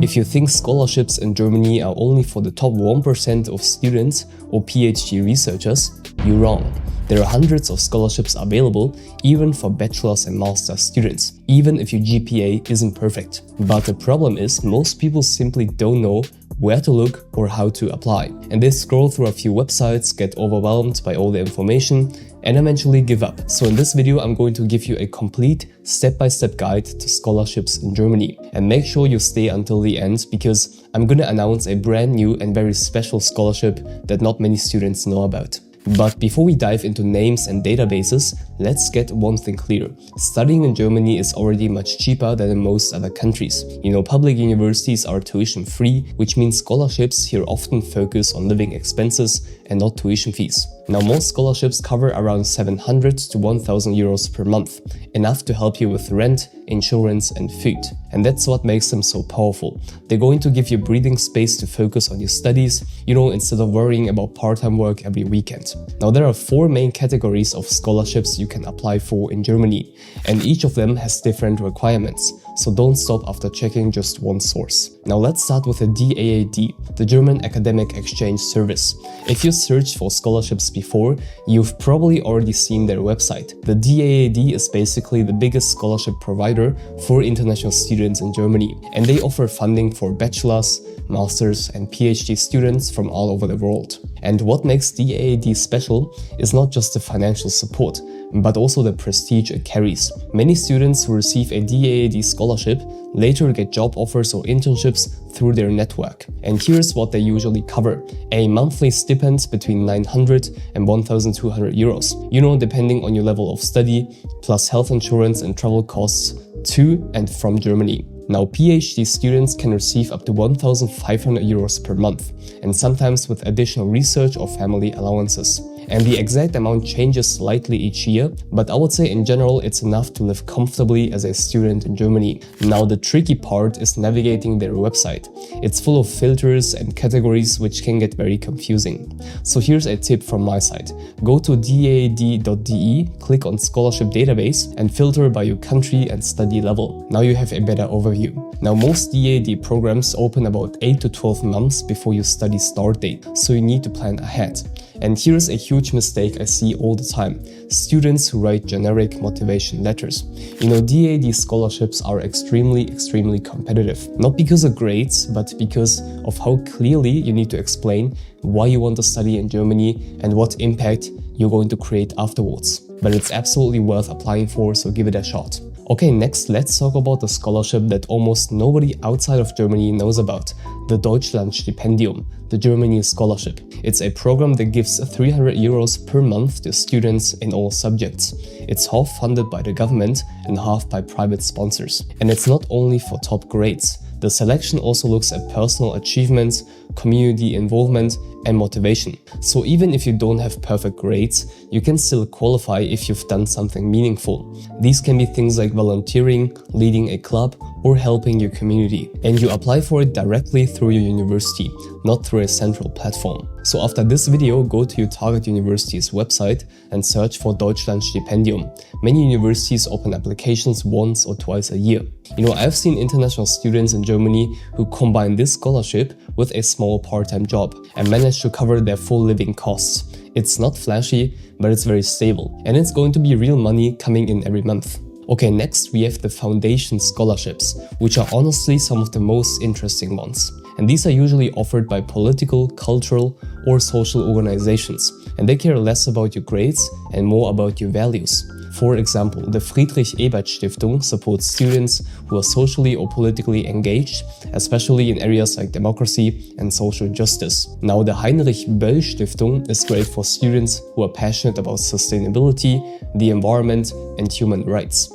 If you think scholarships in Germany are only for the top 1% of students or PhD researchers, you're wrong. There are hundreds of scholarships available, even for bachelor's and master's students, even if your GPA isn't perfect. But the problem is, most people simply don't know where to look or how to apply. And they scroll through a few websites, get overwhelmed by all the information, and eventually give up. So in this video, I'm going to give you a complete step-by-step guide to scholarships in Germany. And make sure you stay until the end, because I'm gonna announce a brand new and very special scholarship that not many students know about. But before we dive into names and databases, let's get one thing clear. Studying in Germany is already much cheaper than in most other countries. Public universities are tuition free, which means scholarships here often focus on living expenses and not tuition fees. Now, most scholarships cover around 700 to 1000 euros per month, enough to help you with rent, insurance and food. And that's what makes them so powerful. They're going to give you breathing space to focus on your studies, instead of worrying about part-time work every weekend. Now, there are 4 main categories of scholarships you can apply for in Germany, and each of them has different requirements. So don't stop after checking just one source. Now let's start with the DAAD, the German Academic Exchange Service. If you searched for scholarships before, you've probably already seen their website. The DAAD is basically the biggest scholarship provider for international students in Germany, and they offer funding for bachelor's, master's and PhD students from all over the world. And what makes DAAD special is not just the financial support, but also the prestige it carries. Many students who receive a DAAD scholarship later get job offers or internships through their network. And here's what they usually cover: a monthly stipend between 900 and 1200 euros, depending on your level of study, plus health insurance and travel costs to and from Germany. Now, PhD students can receive up to 1500 euros per month, and sometimes with additional research or family allowances. And the exact amount changes slightly each year, but I would say in general it's enough to live comfortably as a student in Germany. Now, the tricky part is navigating their website. It's full of filters and categories which can get very confusing. So here's a tip from my side. Go to daad.de, click on Scholarship Database and filter by your country and study level. Now you have a better overview. Now, most DAAD programs open about 8 to 12 months before your study start date, so you need to plan ahead. And here's a huge mistake I see all the time: students who write generic motivation letters. DAAD scholarships are extremely competitive. Not because of grades, but because of how clearly you need to explain why you want to study in Germany and what impact you're going to create afterwards. But it's absolutely worth applying for, so give it a shot. Okay, next let's talk about the scholarship that almost nobody outside of Germany knows about, the Deutschlandstipendium, the Germany Scholarship. It's a program that gives 300 euros per month to students in all subjects. It's half funded by the government and half by private sponsors. And it's not only for top grades. The selection also looks at personal achievements, community involvement and motivation. So even if you don't have perfect grades, you can still qualify if you've done something meaningful. These can be things like volunteering, leading a club, or helping your community. And you apply for it directly through your university, not through a central platform. So after this video, go to your target university's website and search for Deutschlandstipendium. Many universities open applications once or twice a year. I've seen international students in Germany who combine this scholarship with a small part-time job and manage to cover their full living costs. It's not flashy, but it's very stable, and it's going to be real money coming in every month. Okay, next we have the foundation scholarships, which are honestly some of the most interesting ones. And these are usually offered by political, cultural or social organizations, and they care less about your grades and more about your values. For example, the Friedrich Ebert Stiftung supports students who are socially or politically engaged, especially in areas like democracy and social justice. Now, the Heinrich Böll Stiftung is great for students who are passionate about sustainability, the environment and human rights.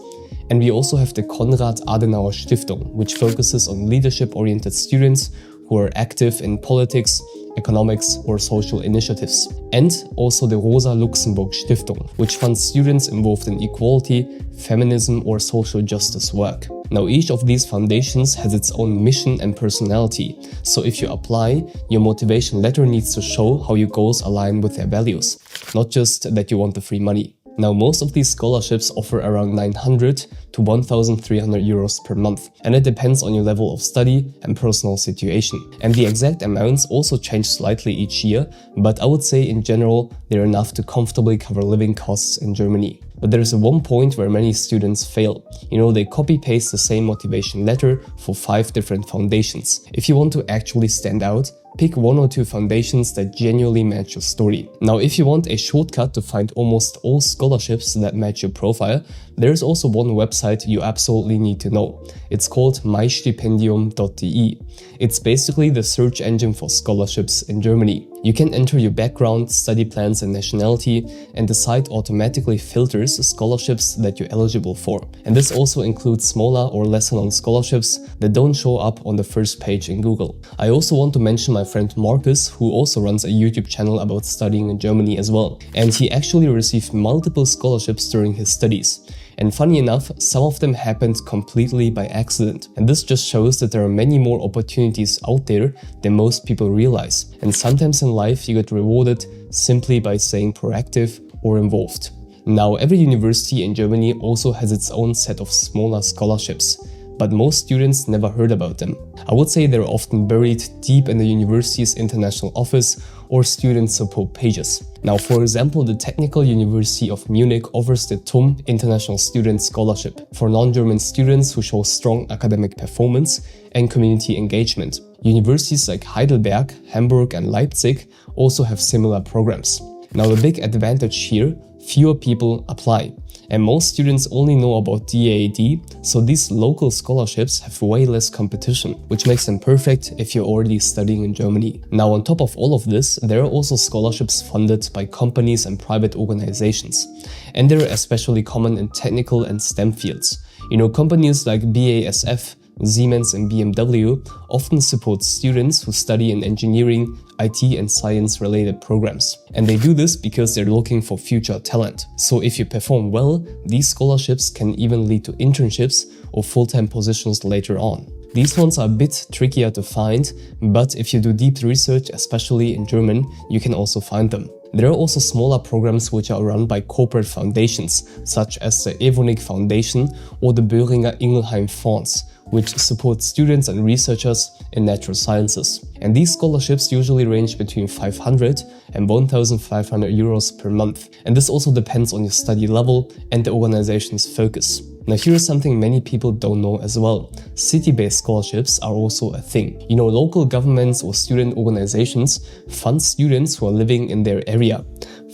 And we also have the Konrad Adenauer Stiftung, which focuses on leadership-oriented students who are active in politics, economics or social initiatives. And also the Rosa Luxemburg Stiftung, which funds students involved in equality, feminism or social justice work. Now, each of these foundations has its own mission and personality, so if you apply, your motivation letter needs to show how your goals align with their values, not just that you want the free money. Now, most of these scholarships offer around 900 to 1,300 euros per month, and it depends on your level of study and personal situation. And the exact amounts also change slightly each year, but I would say in general, they're enough to comfortably cover living costs in Germany. But there is one point where many students fail. They copy-paste the same motivation letter for 5 different foundations. If you want to actually stand out, pick 1 or 2 foundations that genuinely match your story. Now, if you want a shortcut to find almost all scholarships that match your profile, there's also one website you absolutely need to know. It's called mystipendium.de. It's basically the search engine for scholarships in Germany. You can enter your background, study plans and nationality, and the site automatically filters scholarships that you're eligible for. And this also includes smaller or lesser known scholarships that don't show up on the first page in Google. I also want to mention my friend Marcus, who also runs a YouTube channel about studying in Germany as well. And he actually received multiple scholarships during his studies. And funny enough, some of them happened completely by accident. And this just shows that there are many more opportunities out there than most people realize. And sometimes in life you get rewarded simply by staying proactive or involved. Now, every university in Germany also has its own set of smaller scholarships, but most students never heard about them. I would say they're often buried deep in the university's international office or student support pages. Now, for example, the Technical University of Munich offers the TUM International Student Scholarship for non-German students who show strong academic performance and community engagement. Universities like Heidelberg, Hamburg and Leipzig also have similar programs. Now, the big advantage here, fewer people apply. And most students only know about DAAD, so these local scholarships have way less competition, which makes them perfect if you're already studying in Germany. Now, on top of all of this, there are also scholarships funded by companies and private organizations. And they're especially common in technical and STEM fields. Companies like BASF, Siemens and BMW often support students who study in engineering, IT and science-related programs. And they do this because they're looking for future talent. So if you perform well, these scholarships can even lead to internships or full-time positions later on. These ones are a bit trickier to find, but if you do deep research, especially in German, you can also find them. There are also smaller programs which are run by corporate foundations, such as the Evonik Foundation or the Boehringer Ingelheim Fonds, which support students and researchers in natural sciences. And these scholarships usually range between 500 and 1,500 euros per month. And this also depends on your study level and the organization's focus. Now, here's something many people don't know as well. City-based scholarships are also a thing. Local governments or student organizations fund students who are living in their area.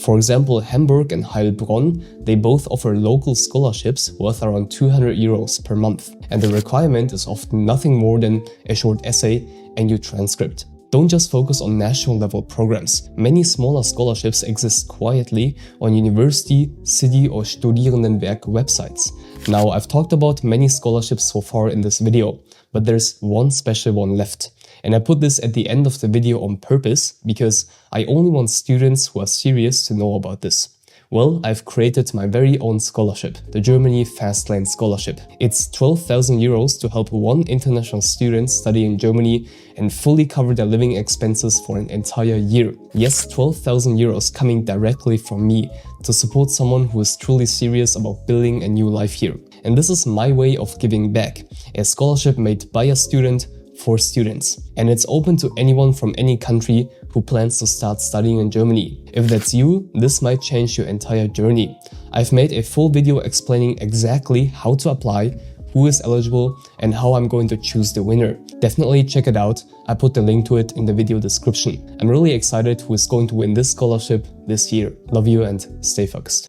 For example, Hamburg and Heilbronn, they both offer local scholarships worth around 200 euros per month. And the requirement is often nothing more than a short essay and your transcript. Don't just focus on national level programs. Many smaller scholarships exist quietly on university, city or Studierendenwerk websites. Now, I've talked about many scholarships so far in this video, but there's one special one left. And I put this at the end of the video on purpose because I only want students who are serious to know about this. Well, I've created my very own scholarship, the GermanyFastlane Scholarship. It's 12,000 euros to help one international student study in Germany and fully cover their living expenses for an entire year. Yes, 12,000 euros coming directly from me to support someone who is truly serious about building a new life here. And this is my way of giving back, a scholarship made by a student for students. And it's open to anyone from any country who plans to start studying in Germany. If that's you, this might change your entire journey. I've made a full video explaining exactly how to apply, who is eligible, and how I'm going to choose the winner. Definitely check it out. I put the link to it in the video description. I'm really excited who is going to win this scholarship this year. Love you and stay focused.